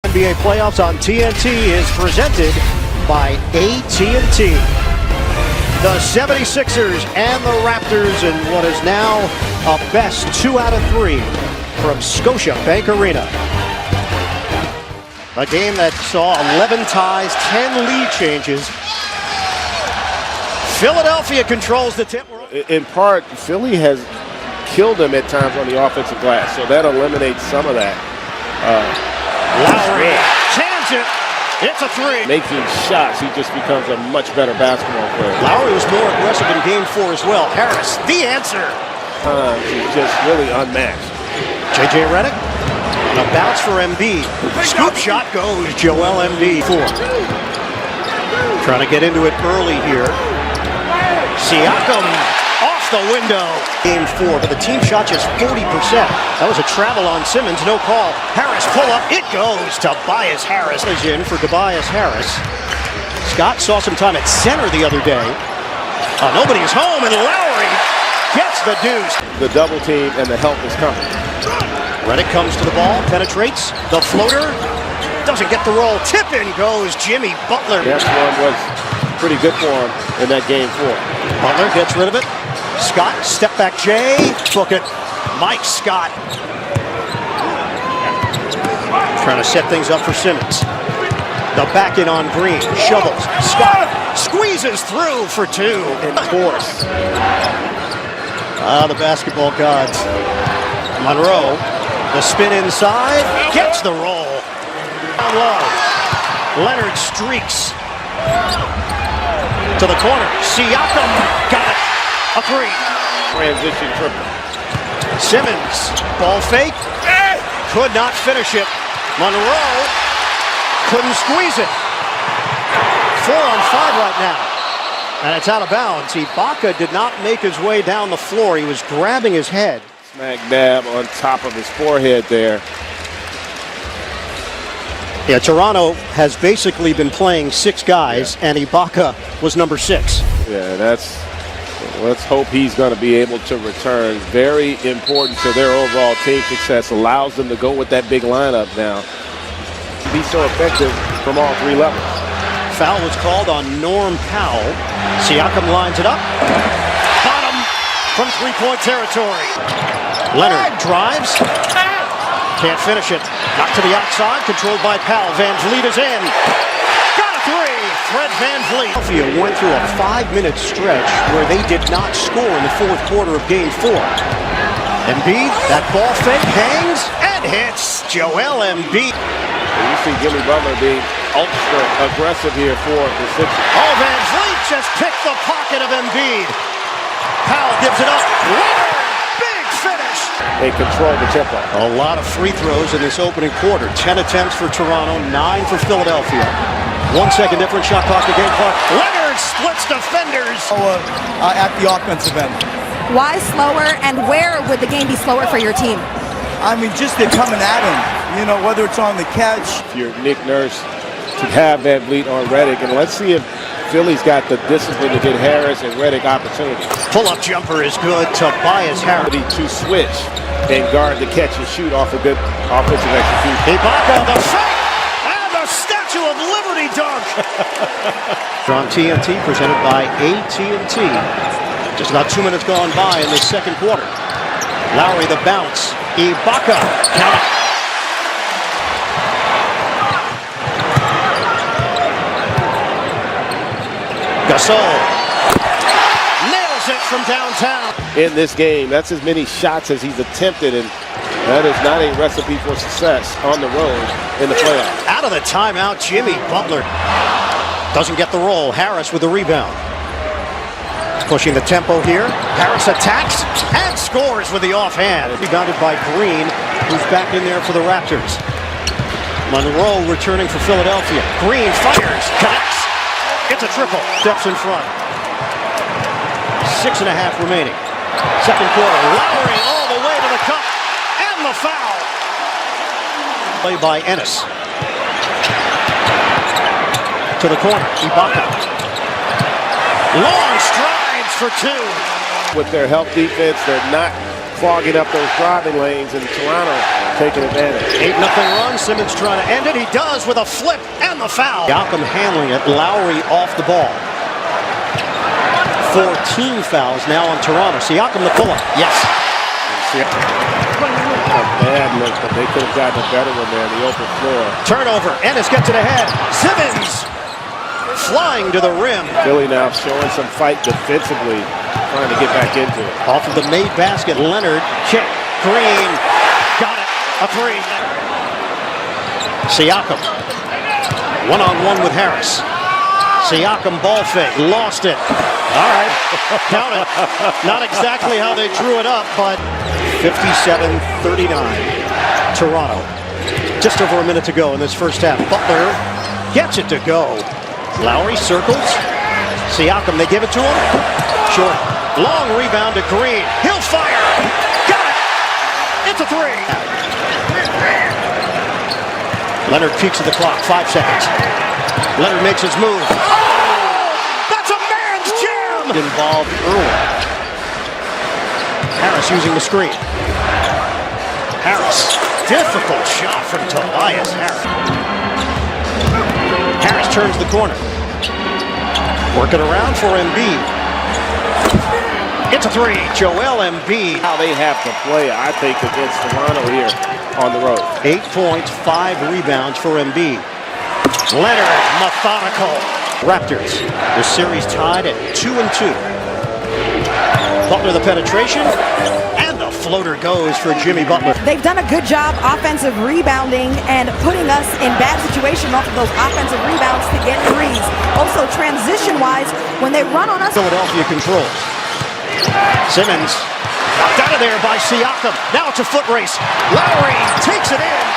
NBA playoffs on TNT is presented by AT&T. The 76ers and the Raptors in what is now a best 2 out of 3 from Scotiabank Arena. A game that saw 11 ties, 10 lead changes. Philadelphia controls the tip. In part, Philly has killed them at times on the offensive glass, so that eliminates some of that. Lowry jams it. It's a 3. Making shots, he just becomes a much better basketball player. Lowry was more aggressive in game 4 as well. Harris, the answer. He's just really unmatched. J.J. Redick, a bounce for Embiid. Scoop shot goes Joel Embiid. 4. Trying to get into it early here. Siakam off the window. Game 4, but the team shot just 40%. That was a travel on Simmons, no call. Harris pull up, it goes. Tobias Harris is in for Tobias Harris. Scott saw some time at center the other day. Nobody is home, and Lowry gets the deuce. The double team and the help is coming. Redick comes to the ball, penetrates. The floater doesn't get the roll. Tip in goes Jimmy Butler. That one was pretty good for him in that game 4. Butler gets rid of it. Scott, step back Jay, book it. Mike Scott. Trying to set things up for Simmons. The back in on Green, shovels. Scott squeezes through for 2. And force. The basketball gods. Monroe, the spin inside, gets the roll. Down low. Leonard streaks to the corner. Siakam got it. A 3. Transition triple. Simmons, ball fake. Could not finish it. Monroe couldn't squeeze it. 4 on 5 right now. And it's out of bounds. Ibaka did not make his way down the floor. He was grabbing his head. Smack dab on top of his forehead there. Yeah, Toronto has basically been playing 6 guys, and Ibaka was number 6. Yeah, let's hope he's going to be able to return. Very important to their overall team success. Allows them to go with that big lineup now. Be so effective from all 3 levels. Foul was called on Norm Powell. Siakam lines it up. Bottom from 3-point territory. Leonard drives. Can't finish it. Knocked to the outside. Controlled by Powell. Van Vliet is in. Got a 3. Fred Van Vliet. Philadelphia went through a 5-minute stretch where they did not score in the 4th quarter of Game 4. Embiid, that ball fake hangs and hits Joel Embiid. You see Jimmy Butler being ultra aggressive here for the Sixers. Oh, Van Vliet just picked the pocket of Embiid. Powell gives it up. Leonard, big finish. They control the tempo. A lot of free throws in this opening quarter. 10 attempts for Toronto, 9 for Philadelphia. 1 second difference, shot clock to game clock. Leonard splits defenders. At the offensive end. Why slower, and where would the game be slower for your team? I mean, just they're coming at him. You know, whether it's on the catch. If you're Nick Nurse, to have Van Vliet on Redick, and let's see if Philly's got the discipline to get Harris and Redick opportunities. Pull-up jumper is good. Tobias Harris. To switch and guard the catch and shoot off a good offensive execution. Ibaka, the fake, and the Statue of Liberty dunk. On TNT, presented by AT&T. Just about 2 minutes gone by in the 2nd quarter. Lowry the bounce. Ibaka, count it. Gasol nails it from downtown. In this game, that's as many shots as he's attempted, and that is not a recipe for success on the road in the playoffs. Out of the timeout, Jimmy Butler doesn't get the roll. Harris with the rebound. Pushing the tempo here. Harris attacks and scores with the offhand. Rebounded by Green, who's back in there for the Raptors. Monroe returning for Philadelphia. Green fires, connects. It's a triple. Steps in front. 6.5 remaining. 2nd quarter. Lowry all the way to the cup. And the foul. Play by Ennis. To the corner. Ibaka. Long strides for 2. With their help defense, they're not clogging up those driving lanes, and Toronto taking advantage. 8-0 run. Simmons trying to end it. He does with a flip and the foul. Siakam handling it. Lowry off the ball. 14 fouls now on Toronto. Siakam the pull-up. Yes. A bad look, but they could have gotten a better one there in the open floor. Turnover. Ennis gets it ahead. Simmons flying to the rim. Philly now showing some fight defensively, trying to get back into it. Off of the made basket. Leonard check. Green. Got it. A three. Siakam. One-on-one with Harris. Siakam ball fake. Lost it. All right. Count it. Not exactly how they drew it up, but 57-39. Toronto. Just over a minute to go in this first half. Butler gets it to go. Lowry circles. Siakam, they give it to him. Short. Long rebound to Green. He'll fire. Got it. It's a three. Leonard peeks at the clock. 5 seconds. Leonard makes his move. Oh! That's a man's jam! Involved early. Harris using the screen. Harris. Difficult shot from Tobias Harris. Harris turns the corner. Working around for Embiid. It's a three. Joel Embiid. How they have to play, I think, against Toronto here on the road. 8 points, 5 rebounds for Embiid. Leonard, methodical. Raptors, the series tied at 2-2. Butler the penetration, and the floater goes for Jimmy Butler. They've done a good job offensive rebounding and putting us in bad situations off of those offensive rebounds to get threes. Also, transition-wise, when they run on us. Philadelphia controls. Simmons knocked out of there by Siakam. Now it's a foot race. Lowry takes it in.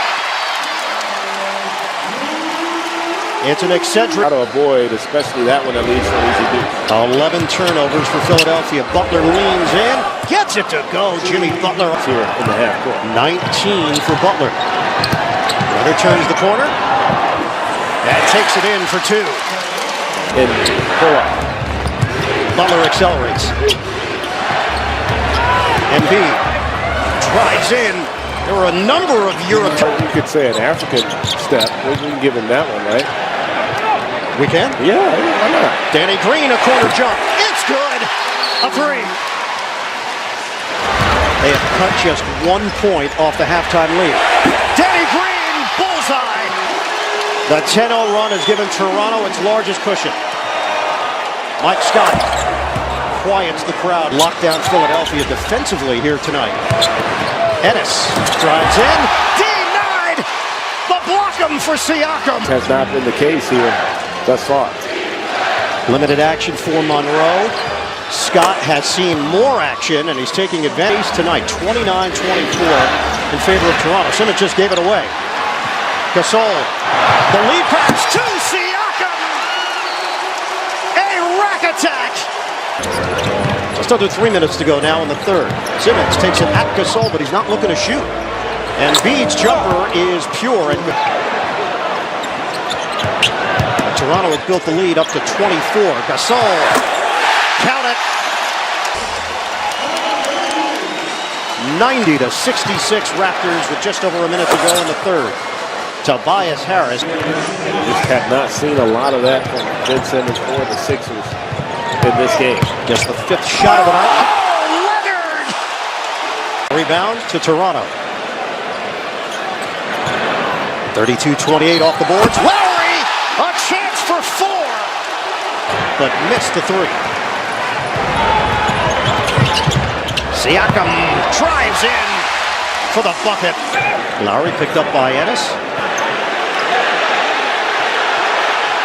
It's an eccentric. How to avoid, especially that one that leads to an easy deuce. 11 turnovers for Philadelphia. Butler leans in, gets it to go. Jimmy Butler Here in the half court. 19 for Butler. Leonard turns the corner and takes it in for 2. In pull-up. Butler accelerates. Embiid drives in. There were a number of European. You could say an African step. We can give him that one, right? We can? Yeah, why not? Danny Green, a corner jump. It's good. A three. They have cut just 1 point off the halftime lead. Danny Green, bullseye. The 10-0 run has given Toronto its largest cushion. Mike Scott quiets the crowd. Lockdown Philadelphia defensively here tonight. Ennis drives in. Denied! The block him for Siakam. Has not been the case here thus far. Limited action for Monroe. Scott has seen more action, and he's taking advantage tonight. 29-24 in favor of Toronto. Simmons just gave it away. Gasol. The lead pass to Siakam. A rack attack. Still do 3 minutes to go now in the third. Simmons takes it at Gasol, but he's not looking to shoot. And Embiid's jumper is pure. And Toronto has built the lead up to 24. Gasol, count it. 90-66 Raptors with just over a minute to go in the third. Tobias Harris. Just have not seen a lot of that from Ben Simmons or the Sixers in this game. Gets the 5th shot of the night. Oh, Leonard! Rebound to Toronto. 32-28 off the boards. Lowry! A chance for 4! But missed the 3. Siakam drives in for the bucket. Lowry picked up by Ennis.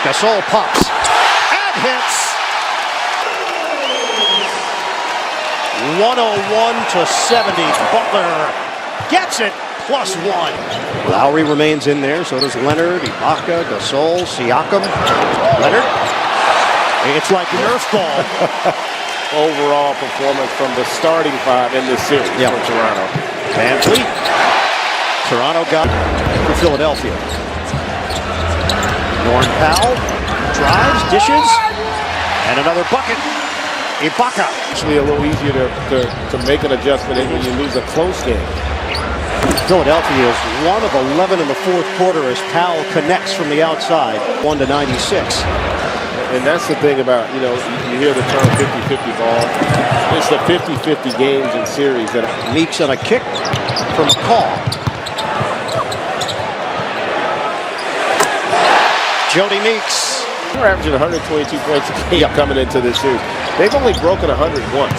Gasol pops and hits. 101-70. Butler gets it, +1. Lowry remains in there, so does Leonard, Ibaka, Gasol, Siakam. Leonard. It's like Nerf ball. Overall performance from the starting 5 in this series for Toronto. Van Fleet. Toronto got for Philadelphia. Norm Powell drives, dishes, and another bucket. Ibaka. Actually a little easier to make an adjustment when you lose a close game. Philadelphia is 1 of 11 in the fourth quarter as Powell connects from the outside, 1-96. And that's the thing about, you hear the term 50-50 ball. It's the 50-50 games and series that Meeks on a kick from McCall. Jody Meeks. They're averaging 122 points a game coming into this series. They've only broken 100 once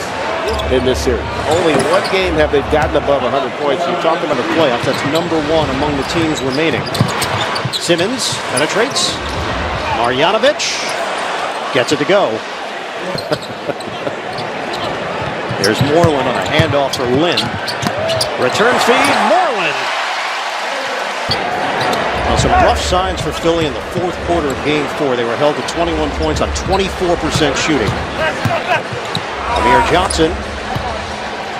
in this series. Only one game have they gotten above 100 points. You're talking about The playoffs, that's #1 among the teams remaining. Simmons penetrates. Marjanovic gets it to go. There's Moreland on a handoff for Lynn. Return feed, Moreland. Well, some rough signs for Philly in the fourth quarter of Game 4. They were held to 21 points on 24% shooting. Amir Johnson.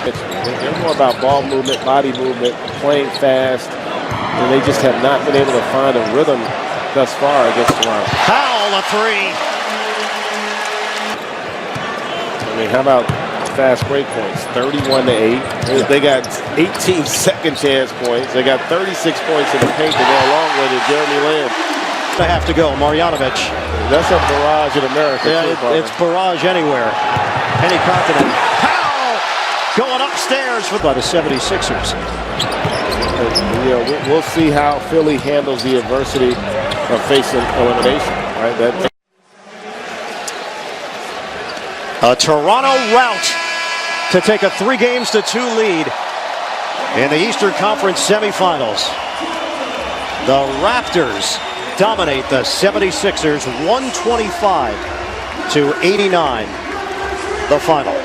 They're more about ball movement, body movement, playing fast, and they just have not been able to find a rhythm thus far against Toronto. Powell, a three. I mean, how about fast break points? 31-8. They got 18 second chance points. They got 36 points in the paint to go along with it. Jeremy Lamb. They have to go. Marjanovic. That's a barrage in America. Yeah, it's barrage anywhere. Any continent. Powell going upstairs by the 76ers. We'll see how Philly handles the adversity of facing elimination. Right? A Toronto rout to take a 3-2 lead in the Eastern Conference semifinals. The Raptors dominate the 76ers 125-89, the final.